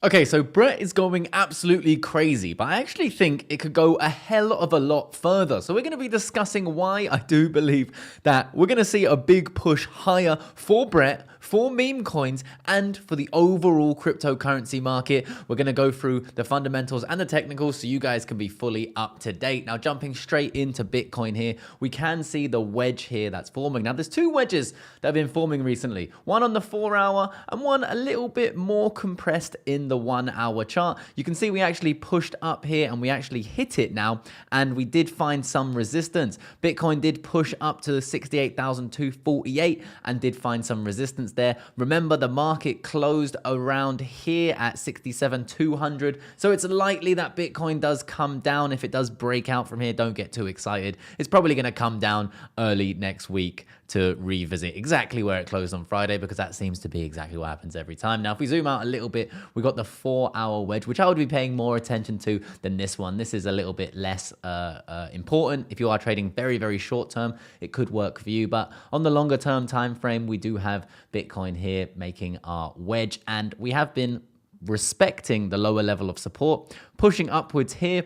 Okay, so Brett is going absolutely crazy, but I actually think it could go a hell of a lot further. So we're going to be discussing why I do believe that we're going to see a big push higher for Brett, for meme coins, and for the overall cryptocurrency market. We're going to go through the fundamentals and the technicals so you guys can be fully up to date. Now, jumping straight into Bitcoin here, we can see the wedge here that's forming. Now, there's two wedges that have been forming recently, one on the 4-hour and one a little bit more compressed in the 1-hour chart. You can see we actually pushed up here and we actually hit it now, and we did find some resistance. Bitcoin did push up to 68,248 and did find some resistance there. Remember, the market closed around here at 67,200, so it's likely that Bitcoin does come down. If it does break out from here, don't get too excited. It's probably going to come down early next week to revisit exactly where it closed on Friday, because that seems to be exactly what happens every time. Now, if we zoom out a little bit, we got the 4-hour wedge, which I would be paying more attention to than this one. This is a little bit less important. If you are trading very, very short term, it could work for you. But on the longer term time frame, we do have Bitcoin here making our wedge, and we have been respecting the lower level of support, pushing upwards here.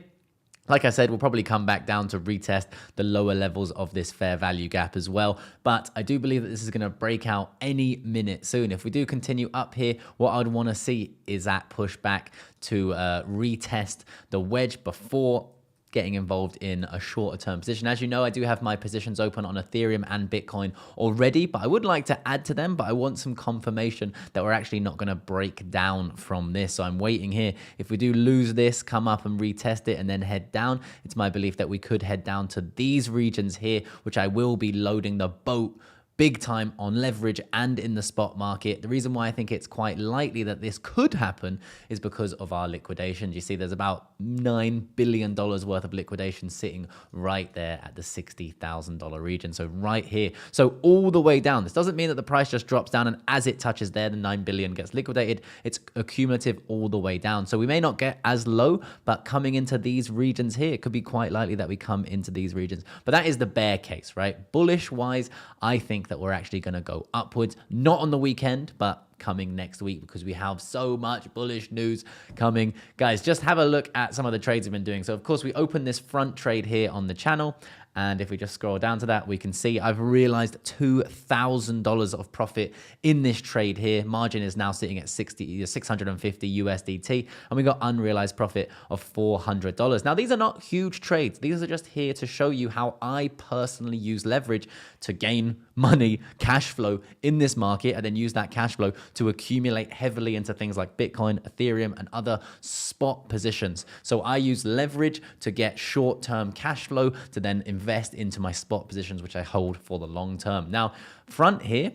Like I said, we'll probably come back down to retest the lower levels of this fair value gap as well. But I do believe that this is going to break out any minute soon. If we do continue up here, what I'd want to see is that pushback to retest the wedge before getting involved in a shorter term position. As you know, I do have my positions open on Ethereum and Bitcoin already, but I would like to add to them, but I want some confirmation that we're actually not going to break down from this. So I'm waiting here. If we do lose this, come up and retest it and then head down, it's my belief that we could head down to these regions here, which I will be loading the boat big time on leverage and in the spot market. The reason why I think it's quite likely that this could happen is because of our liquidations. You see, there's about $9 billion worth of liquidation sitting right there at the $60,000 region. So right here. So all the way down. This doesn't mean that the price just drops down and as it touches there, the 9 billion gets liquidated. It's accumulative all the way down. So we may not get as low, but coming into these regions here, it could be quite likely that we come into these regions. But that is the bear case, right? Bullish wise, I think that we're actually going to go upwards, not on the weekend, but coming next week, because we have so much bullish news coming. Guys, just have a look at some of the trades we've been doing. So of course, we opened this front trade here on the channel. And if we just scroll down to that, we can see I've realized $2,000 of profit in this trade here. Margin is now sitting at 650 USDT, and we got unrealized profit of $400. Now, these are not huge trades. These are just here to show you how I personally use leverage to gain money, cash flow in this market, and then use that cash flow to accumulate heavily into things like Bitcoin, Ethereum, and other spot positions. So I use leverage to get short-term cash flow to then invest into my spot positions, which I hold for the long term. Now, front here,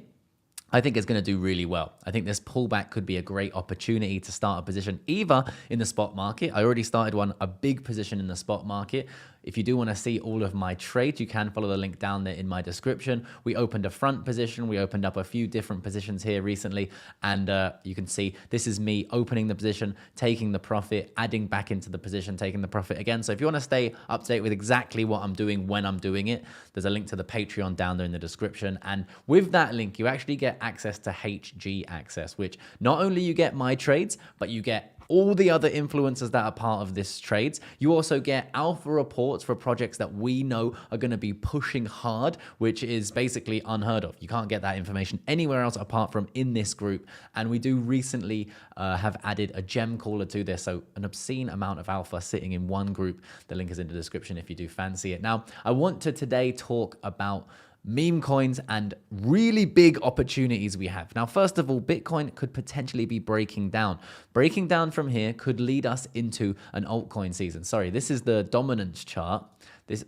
I think it's going to do really well. I think this pullback could be a great opportunity to start a position either in the spot market. I already started a big position in the spot market. If you do want to see all of my trades, you can follow the link down there in my description. We opened a front position. We opened up a few different positions here recently. And you can see this is me opening the position, taking the profit, adding back into the position, taking the profit again. So if you want to stay up to date with exactly what I'm doing when I'm doing it, there's a link to the Patreon down there in the description. And with that link, you actually get access to HG Access, which not only you get my trades, but you get all the other influencers that are part of this trades. You also get alpha reports for projects that we know are going to be pushing hard, which is basically unheard of. You can't get that information anywhere else apart from in this group. And we do recently have added a gem caller to this. So an obscene amount of alpha sitting in one group. The link is in the description if you do fancy it. Now, I want to today talk about meme coins and really big opportunities we have. Now, first of all, Bitcoin could potentially be breaking down. Breaking down from here could lead us into an altcoin season. Sorry, this is the dominance chart. This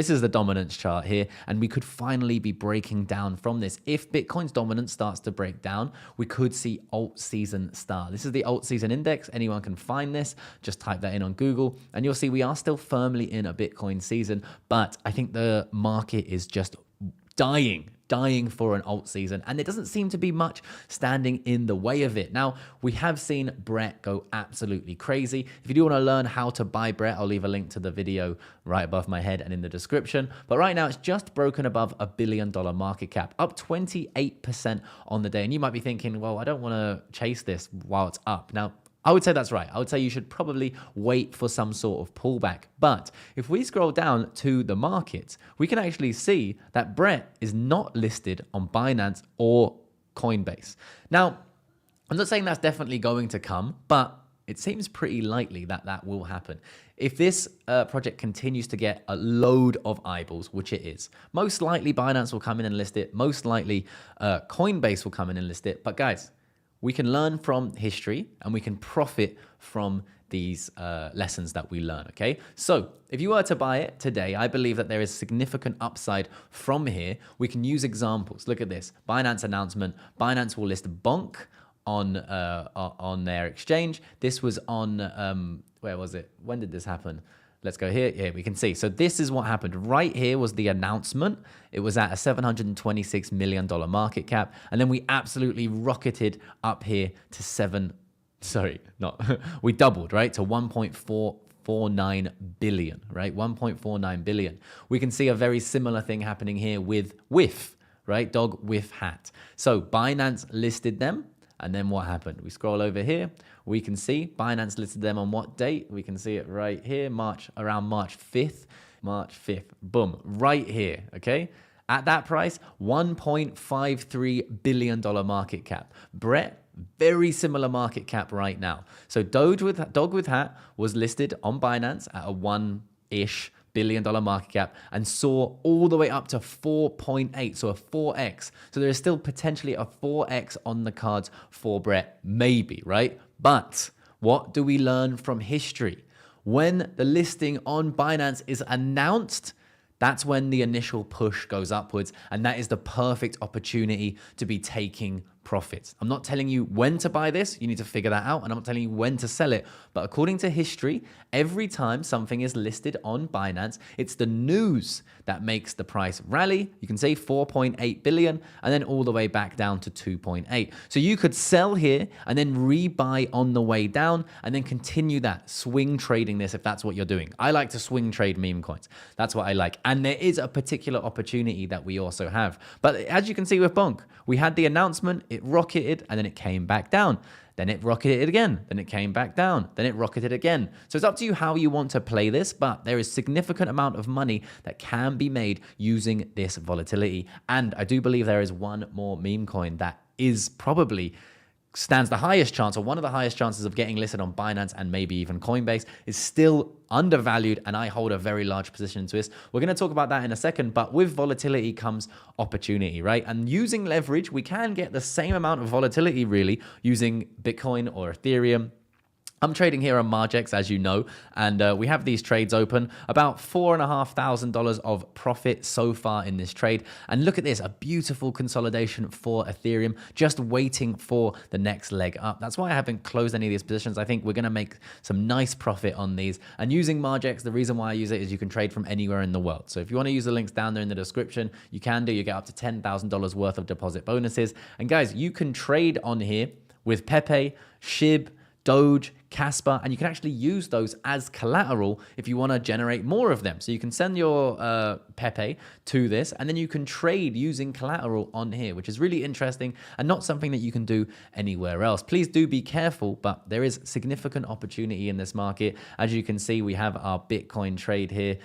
is the dominance chart here, and we could finally be breaking down from this. If Bitcoin's dominance starts to break down, we could see alt season start. This is the alt season index. Anyone can find this. Just type that in on Google, and you'll see we are still firmly in a Bitcoin season, but I think the market is just dying for an alt season, and there doesn't seem to be much standing in the way of it. Now, we have seen Brett go absolutely crazy. If you do want to learn how to buy Brett, I'll leave a link to the video right above my head and in the description. But right now, it's just broken above $1 billion market cap, up 28% on the day. And you might be thinking, well, I don't want to chase this while it's up. Now, I would say that's right. I would say you should probably wait for some sort of pullback. But if we scroll down to the market, we can actually see that Brett is not listed on Binance or Coinbase. Now, I'm not saying that's definitely going to come, but it seems pretty likely that that will happen. If this project continues to get a load of eyeballs, which it is, most likely Binance will come in and list it. Most likely Coinbase will come in and list it. But guys, we can learn from history and we can profit from these lessons that we learn, okay? So if you were to buy it today, I believe that there is significant upside from here. We can use examples. Look at this. Binance announcement. Binance will list Bonk on their exchange. This was on, where was it? When did this happen? Let's go here. Yeah, we can see. So this is what happened. Right here was the announcement. It was at a $726 million market cap. And then we absolutely rocketed up here to we doubled, right? To 1.449 billion, right? 1.49 billion. We can see a very similar thing happening here with WIF, right? Dog with hat. So Binance listed them. And then what happened? We scroll over here. We can see Binance listed them on what date? We can see it right here, around March 5th. March 5th. Boom. Right here. Okay. At that price, $1.53 billion market cap. Brett, very similar market cap right now. So Dog with Hat was listed on Binance at a $1-ish billion market cap and saw all the way up to 4.8, so a 4x. So there is still potentially a 4x on the cards for Brett, maybe, right? But what do we learn from history? When the listing on Binance is announced, that's when the initial push goes upwards, and that is the perfect opportunity to be taking profits. I'm not telling you when to buy this, you need to figure that out, and I'm not telling you when to sell it, but according to history, every time something is listed on Binance, it's the news that makes the price rally. You can say 4.8 billion and then all the way back down to 2.8. So you could sell here and then rebuy on the way down and then continue that swing trading this if that's what you're doing. I like to swing trade meme coins. That's what I like. And there is a particular opportunity that we also have. But as you can see with Bonk, we had the announcement, it rocketed, and then it came back down. Then it rocketed again. Then it came back down. Then it rocketed again. So it's up to you how you want to play this, but there is significant amount of money that can be made using this volatility. And I do believe there is one more meme coin that is probably stands the highest chance, or one of the highest chances of getting listed on Binance and maybe even Coinbase, is still undervalued, and I hold a very large position into this. We're going to talk about that in a second, but with volatility comes opportunity, right? And using leverage, we can get the same amount of volatility really using Bitcoin or Ethereum. I'm trading here on Margex, as you know, and we have these trades open. About $4,500 of profit so far in this trade. And look at this, a beautiful consolidation for Ethereum, just waiting for the next leg up. That's why I haven't closed any of these positions. I think we're going to make some nice profit on these. And using Margex, the reason why I use it is you can trade from anywhere in the world. So if you want to use the links down there in the description, you can do. You get up to $10,000 worth of deposit bonuses. And guys, you can trade on here with Pepe, Shib, Doge, Casper, and you can actually use those as collateral if you want to generate more of them. So you can send your Pepe to this, and then you can trade using collateral on here, which is really interesting and not something that you can do anywhere else. Please do be careful, but there is significant opportunity in this market. As you can see, we have our Bitcoin trade here,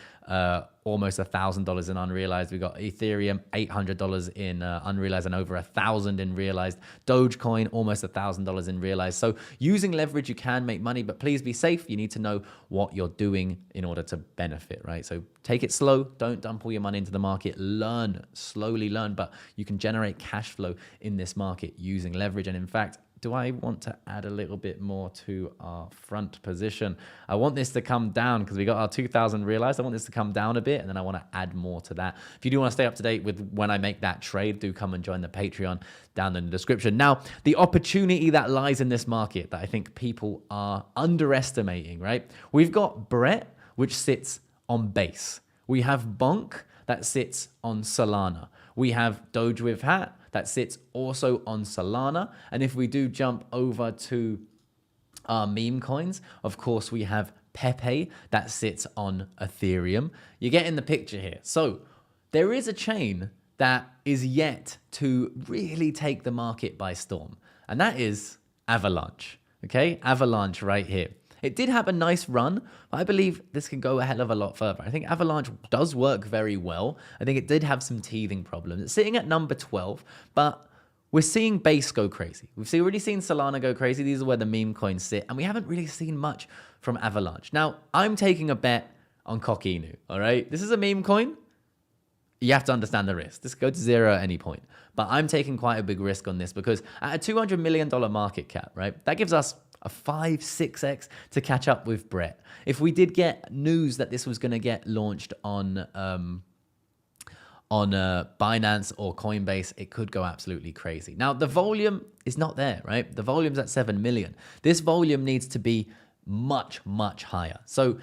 almost $1,000 in unrealized. We got Ethereum, $800 in unrealized and over 1,000 in realized. Dogecoin, almost $1,000 in realized. So using leverage, you can make money, but please be safe. You need to know what you're doing in order to benefit, right? So take it slow. Don't dump all your money into the market. Learn, slowly learn, but you can generate cash flow in this market using leverage. And in fact, do I want to add a little bit more to our front position? I want this to come down because we got our 2,000 realized. I want this to come down a bit, and then I want to add more to that. If you do want to stay up to date with when I make that trade, do come and join the Patreon down in the description. Now, the opportunity that lies in this market that I think people are underestimating, right? We've got Brett, which sits on Base. We have Bonk that sits on Solana. We have Doge with Hat that sits also on Solana. And if we do jump over to our meme coins, of course, we have Pepe that sits on Ethereum. You get in the picture here. So there is a chain that is yet to really take the market by storm, and that is Avalanche. Okay, Avalanche right here. It did have a nice run, but I believe this can go a hell of a lot further. I think Avalanche does work very well. I think it did have some teething problems. It's sitting at number 12, but we're seeing base go crazy. We've already seen Solana go crazy. These are where the meme coins sit, and we haven't really seen much from Avalanche. Now, I'm taking a bet on Cockinu, all right? This is a meme coin. You have to understand the risk. This could go to zero at any point. But I'm taking quite a big risk on this because at a $200 million market cap, right, that gives us a 5-6x to catch up with Brett. If we did get news that this was going to get launched on Binance or Coinbase, it could go absolutely crazy. Now, the volume is not there, right? The volume's at 7 million. This volume needs to be much, much higher. So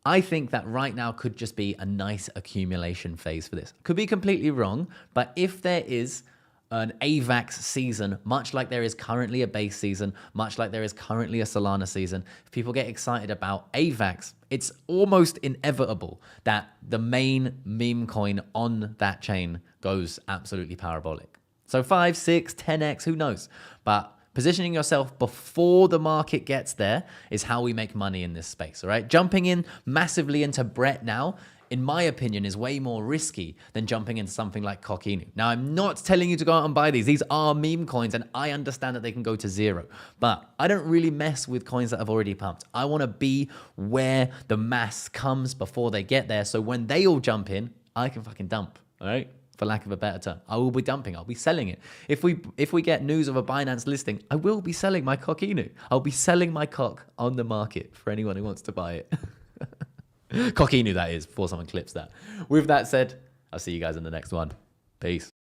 I think that right now could just be a nice accumulation phase for this. Could be completely wrong, but if there is an AVAX season, much like there is currently a base season, much like there is currently a Solana season, if people get excited about AVAX, it's almost inevitable that the main meme coin on that chain goes absolutely parabolic. So 5, 6, 10x, who knows? But positioning yourself before the market gets there is how we make money in this space, all right? Jumping in massively into Brett now, in my opinion, is way more risky than jumping into something like Cockinu. Now, I'm not telling you to go out and buy these. These are meme coins, and I understand that they can go to zero. But I don't really mess with coins that have already pumped. I want to be where the mass comes before they get there, so when they all jump in, I can fucking dump, all right? For lack of a better term. I will be dumping. I'll be selling it. If we get news of a Binance listing, I will be selling my Cockinu. I'll be selling my cock on the market for anyone who wants to buy it. Cockinu, that is, before someone clips that. With that said, I'll see you guys in the next one. Peace.